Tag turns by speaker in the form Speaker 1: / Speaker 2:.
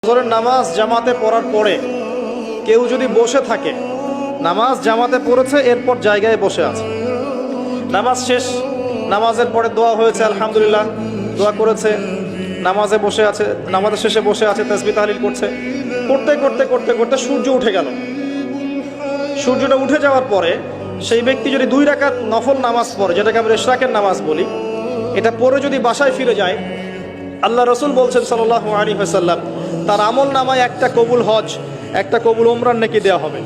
Speaker 1: ফজরের নামাজ জামাতে পড়ার পরে কেউ যদি বসে থাকে, নামাজ জামাতে পড়েছে এরপর জায়গায় বসে আছে, নামাজ শেষ, নামাজের পরে দোয়া হয়েছে আলহামদুলিল্লাহ, দোয়া করেছে, নামাজে বসে আছে, নামাজের শেষে বসে আছে, তাসবিহ তাহলিল করছে, করতে করতে করতে করতে সূর্য উঠে গেল। সূর্যটা উঠে যাওয়ার পরে সেই ব্যক্তি যদি 2 রাকাত নফল নামাজ পড়ে, যেটাকে আমরা ইশরাকের নামাজ বলি, এটা পরে যদি বাসায় ফিরে যায়, আল্লাহ রসুল বলছেন সাল্লাল্লাহু আলাইহি ওয়াসাল্লাম, তার আমল নামায় একটা কবুল হজ, একটা কবুল উমরার নেকি দেওয়া হবে।